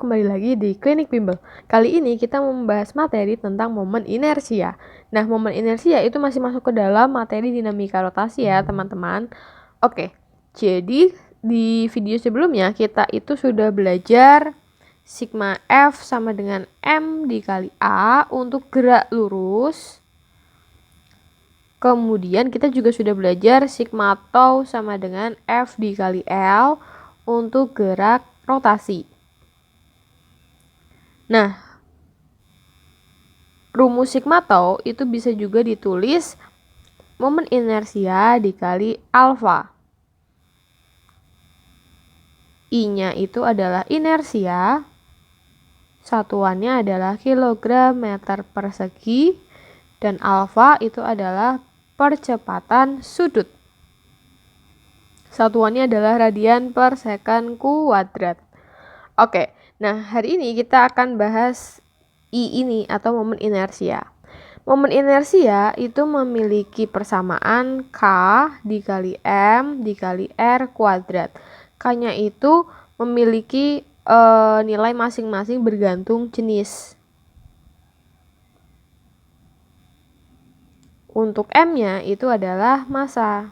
kembali lagi di Klinik Bimbel. Kali ini kita membahas materi tentang momen inersia. Nah, momen inersia itu masih masuk ke dalam materi dinamika rotasi ya, teman-teman. Oke, jadi di video sebelumnya kita itu sudah belajar sigma F sama dengan M dikali A untuk gerak lurus. Kemudian kita juga sudah belajar sigma tau sama dengan F dikali L untuk gerak rotasi. Nah, rumus sigma tau itu bisa juga ditulis momen inersia dikali alfa. I-nya itu adalah inersia, satuannya adalah kilogram meter persegi, dan alfa itu adalah percepatan sudut. Satuannya adalah radian per second kuadrat. Oke, nah hari ini kita akan bahas I ini atau momen inersia. Momen inersia itu memiliki persamaan K dikali M dikali R kuadrat. K-nya itu memiliki nilai masing-masing bergantung jenis. Untuk M-nya itu adalah massa.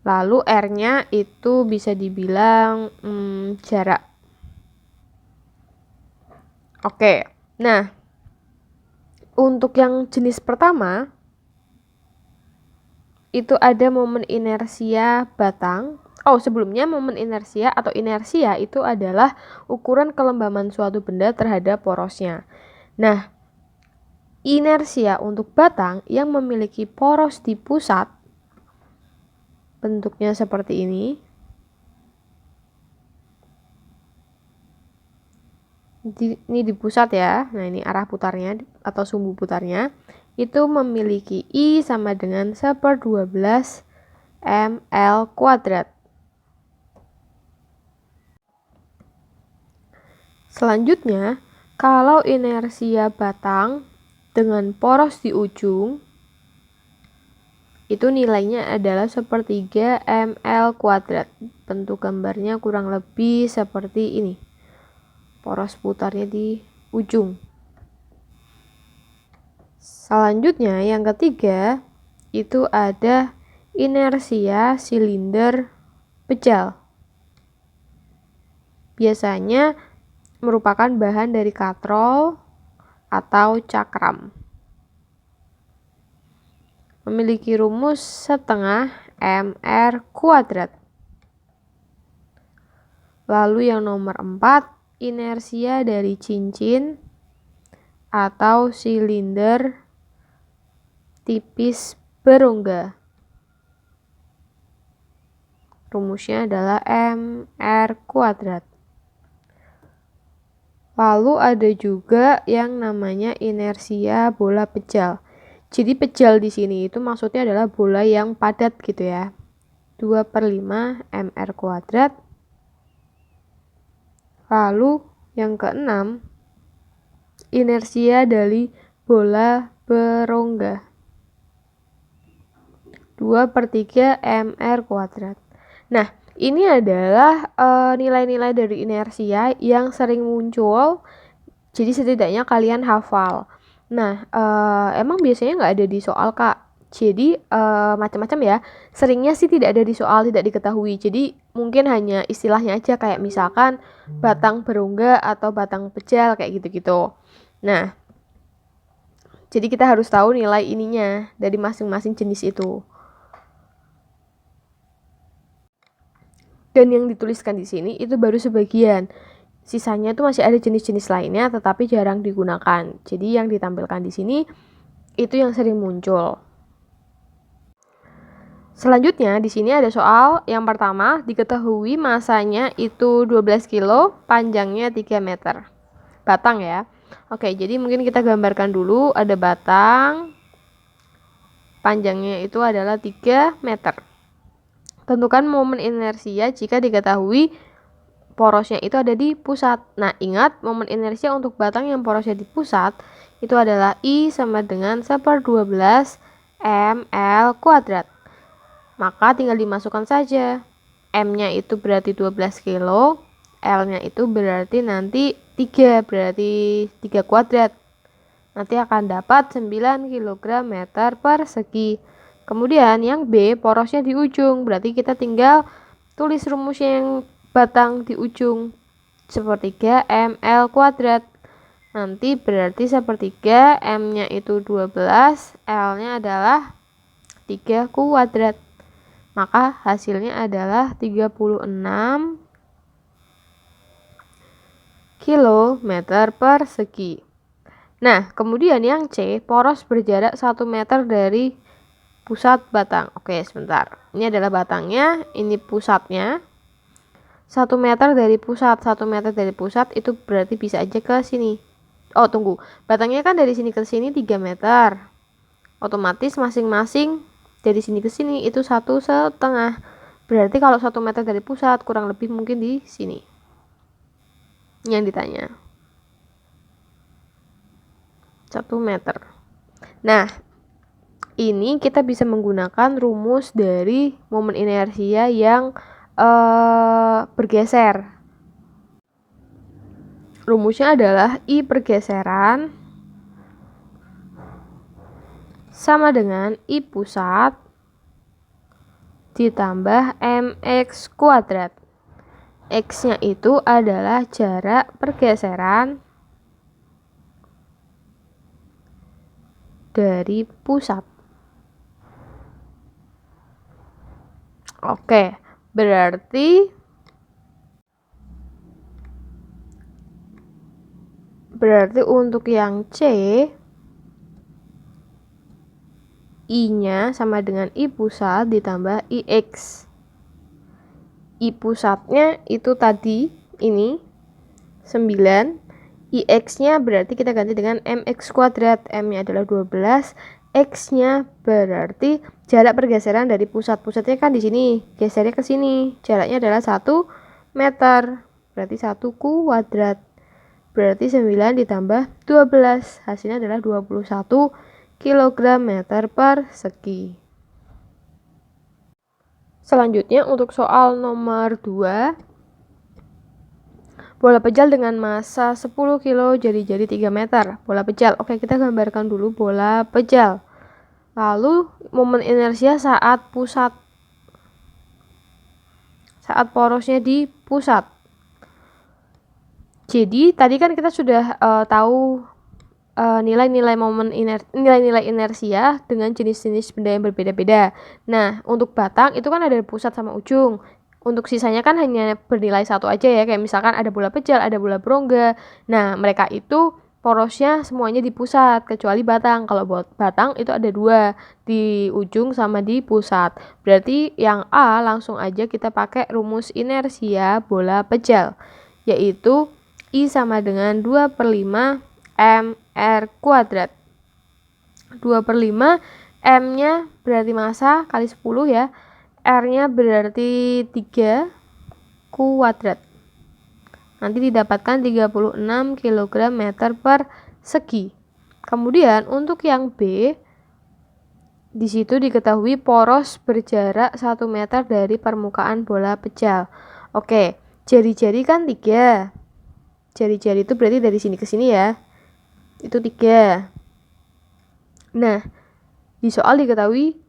Lalu R-nya itu bisa dibilang jarak. Oke, nah untuk yang jenis pertama itu ada momen inersia batang. Oh, sebelumnya momen inersia atau inersia itu adalah ukuran kelembaban suatu benda terhadap porosnya. Nah, inersia untuk batang yang memiliki poros di pusat bentuknya seperti ini. Ini di pusat ya. Nah, ini arah putarnya atau sumbu putarnya. Itu memiliki I sama dengan 1/12 ml kuadrat. Selanjutnya, kalau inersia batang dengan poros di ujung, itu nilainya adalah 1/3 ml kuadrat. Bentuk gambarnya kurang lebih seperti ini. Poros putarnya di ujung. Selanjutnya yang ketiga itu ada inersia silinder pejal. Biasanya merupakan bahan dari katrol atau cakram. Memiliki rumus setengah mr kuadrat. Lalu yang nomor 4, inersia dari cincin atau silinder tipis berongga. Rumusnya adalah mr kuadrat. Lalu ada juga yang namanya inersia bola pejal. Jadi pejal di sini itu maksudnya adalah bola yang padat gitu ya. 2/5 mr kuadrat. Lalu yang keenam, inersia dari bola berongga. 2/3 mr kuadrat. Nah, ini adalah nilai-nilai dari inersia yang sering muncul. Jadi setidaknya kalian hafal. Nah, emang biasanya nggak ada di soal, Kak. Jadi macam-macam ya. Seringnya sih tidak ada di soal, tidak diketahui. Jadi mungkin hanya istilahnya aja kayak misalkan batang berongga atau batang pejal kayak gitu-gitu. Nah, jadi kita harus tahu nilai ininya dari masing-masing jenis itu. Dan yang dituliskan di sini itu baru sebagian. Sisanya itu masih ada jenis-jenis lainnya tetapi jarang digunakan. Jadi yang ditampilkan di sini itu yang sering muncul. Selanjutnya di sini ada soal yang pertama, diketahui masanya itu 12 kilo, panjangnya 3 meter. Batang ya. Oke, jadi mungkin kita gambarkan dulu, ada batang, panjangnya itu adalah 3 meter. Tentukan momen inersia jika diketahui porosnya itu ada di pusat. Nah, ingat momen inersia untuk batang yang porosnya di pusat itu adalah I sama dengan 1/12 ml kuadrat. Maka tinggal dimasukkan saja. M-nya itu berarti 12 kilo, L-nya itu berarti nanti 3, berarti 3 kuadrat. Nanti akan dapat 9 kg meter persegi. Kemudian yang B, porosnya di ujung, berarti kita tinggal tulis rumusnya yang batang di ujung. Sepertiga ml kuadrat. Nanti berarti sepertiga M-nya itu 12, L-nya adalah 3 kuadrat. Maka hasilnya adalah 36 kilometer persegi. Nah, kemudian yang C, poros berjarak 1 meter dari pusat batang. Oke, sebentar. Ini adalah batangnya, ini pusatnya. 1 meter dari pusat, 1 meter dari pusat itu berarti bisa aja ke sini. Oh, tunggu. Batangnya kan dari sini ke sini 3 meter. Otomatis masing-masing dari sini ke sini itu 1,5. Berarti kalau 1 meter dari pusat kurang lebih mungkin di sini. Yang ditanya 1 meter. Nah, ini kita bisa menggunakan rumus dari momen inersia yang bergeser. Rumusnya adalah I pergeseran sama dengan I pusat ditambah mx kuadrat. X-nya itu adalah jarak pergeseran dari pusat. Oke, berarti untuk yang C, I-nya sama dengan I pusat ditambah IX. I pusatnya itu tadi ini 9, IX-nya berarti kita ganti dengan MX kuadrat. M-nya adalah 12, X-nya berarti jarak pergeseran dari pusat-pusatnya kan di sini, gesernya ke sini. Jaraknya adalah 1 meter. Berarti 1 kuadrat. Berarti 9 ditambah 12, hasilnya adalah 21 kg meter persegi. Selanjutnya untuk soal nomor 2, bola pejal dengan massa 10 kg jadi 3 meter. Bola pejal, oke kita gambarkan dulu bola pejal. Lalu momen inersia saat porosnya di pusat. Jadi tadi kan kita sudah tahu nilai-nilai inersia dengan jenis-jenis benda yang berbeda-beda. Nah, untuk batang itu kan ada pusat sama ujung. Untuk sisanya kan hanya bernilai 1 aja ya, kayak misalkan ada bola pejal, ada bola berongga. Nah, mereka itu porosnya semuanya di pusat, kecuali batang. Kalau batang itu ada 2, di ujung sama di pusat. Berarti yang A langsung aja kita pakai rumus inersia bola pejal, yaitu I sama dengan 2/5 mr kuadrat. 2/5, M-nya berarti massa kali 10 ya. R-nya berarti 3 kuadrat. Nanti didapatkan 36 kg meter persegi. Kemudian untuk yang B, di situ diketahui poros berjarak 1 meter dari permukaan bola pejal. Oke, jari-jari kan 3. Jari-jari itu berarti dari sini ke sini ya. Itu 3. Nah, di soal diketahui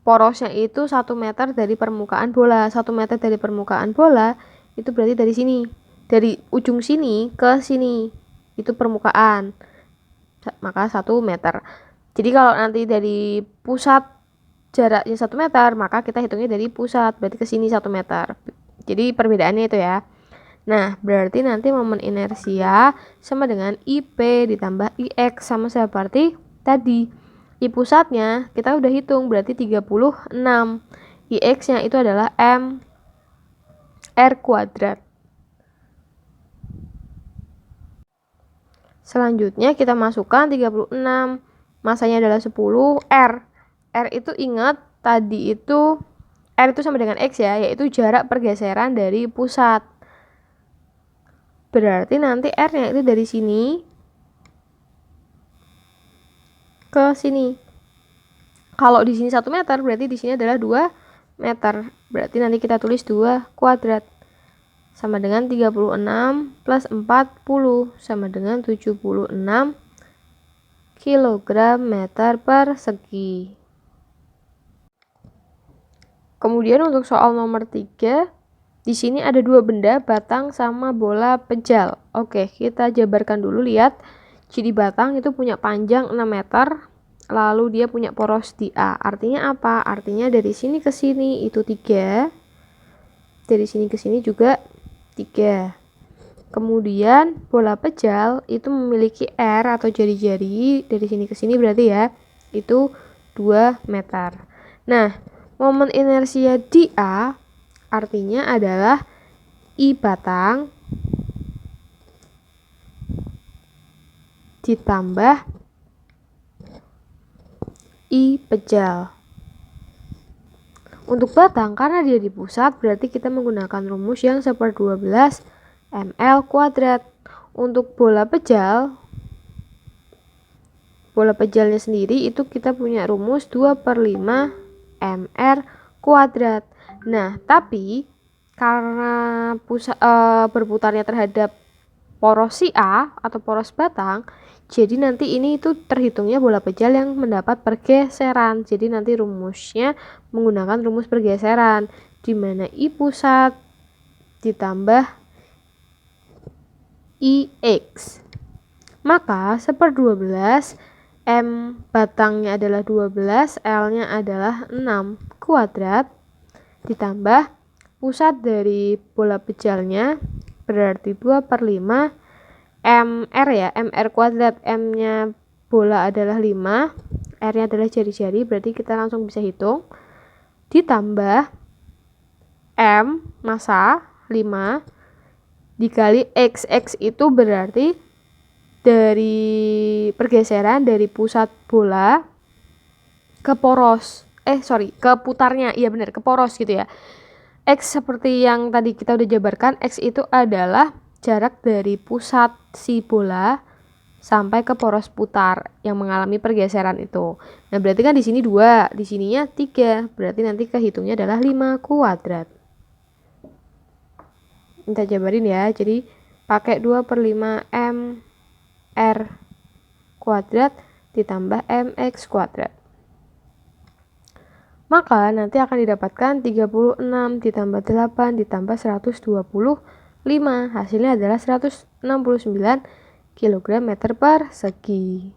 porosnya itu 1 meter dari permukaan bola. 1 meter dari permukaan bola itu berarti dari sini. Dari ujung sini ke sini. Itu permukaan. Maka 1 meter. Jadi kalau nanti dari pusat jaraknya 1 meter, maka kita hitungnya dari pusat. Berarti ke sini 1 meter. Jadi perbedaannya itu ya. Nah, berarti nanti momen inersia sama dengan IP ditambah IX, sama seperti tadi. I pusatnya kita udah hitung, berarti 36. IX-nya itu adalah mr kuadrat. Selanjutnya kita masukkan 36. Masanya adalah 10. R itu ingat tadi itu R itu sama dengan X ya, yaitu jarak pergeseran dari pusat. Berarti nanti R-nya itu dari sini ke sini. Kalau di sini 1 meter, berarti di sini adalah 2 meter. Berarti nanti kita tulis 2 kuadrat. sama dengan 36 plus 40 sama dengan 76 kilogram meter persegi. Kemudian untuk soal nomor 3, di sini ada dua benda, batang sama bola pejal. Oke, kita jabarkan dulu, lihat. Jadi batang itu punya panjang 6 meter, lalu dia punya poros di A. Artinya apa? Artinya dari sini ke sini itu 3. Dari sini ke sini juga 3. Kemudian bola pejal itu memiliki R atau jari-jari, dari sini ke sini berarti ya, itu 2 meter. Nah, momen inersia di A artinya adalah I batang ditambah I pejal. Untuk batang, karena dia di pusat, berarti kita menggunakan rumus yang 1/12 ml kuadrat. Untuk bola pejalnya sendiri itu kita punya rumus 2/5 mr kuadrat. Nah, tapi karena berputarnya terhadap poros si A atau poros batang, jadi nanti ini itu terhitungnya bola pejal yang mendapat pergeseran. Jadi nanti rumusnya menggunakan rumus pergeseran, di mana I pusat ditambah IX. Maka 1/12 M batangnya adalah 12, L-nya adalah 6 kuadrat, ditambah pusat dari bola pejalnya berarti 2/5 MR ya, MR kuadrat. M-nya bola adalah 5, R-nya adalah jari-jari, berarti kita langsung bisa hitung. Ditambah M massa 5 dikali X. X itu berarti dari pergeseran dari pusat bola ke poros. Ke putarnya. Iya benar, ke poros gitu ya. X seperti yang tadi kita udah jabarkan, X itu adalah jarak dari pusat si bola sampai ke poros putar yang mengalami pergeseran itu. Nah, berarti kan di sini 2, di sininya 3. Berarti nanti kehitungnya adalah 5 kuadrat. Kita jabarin ya. Jadi pakai 2/5 mr kuadrat ditambah mx kuadrat. Maka nanti akan didapatkan 36 ditambah 8 ditambah 125. Hasilnya adalah 169 kg meter persegi.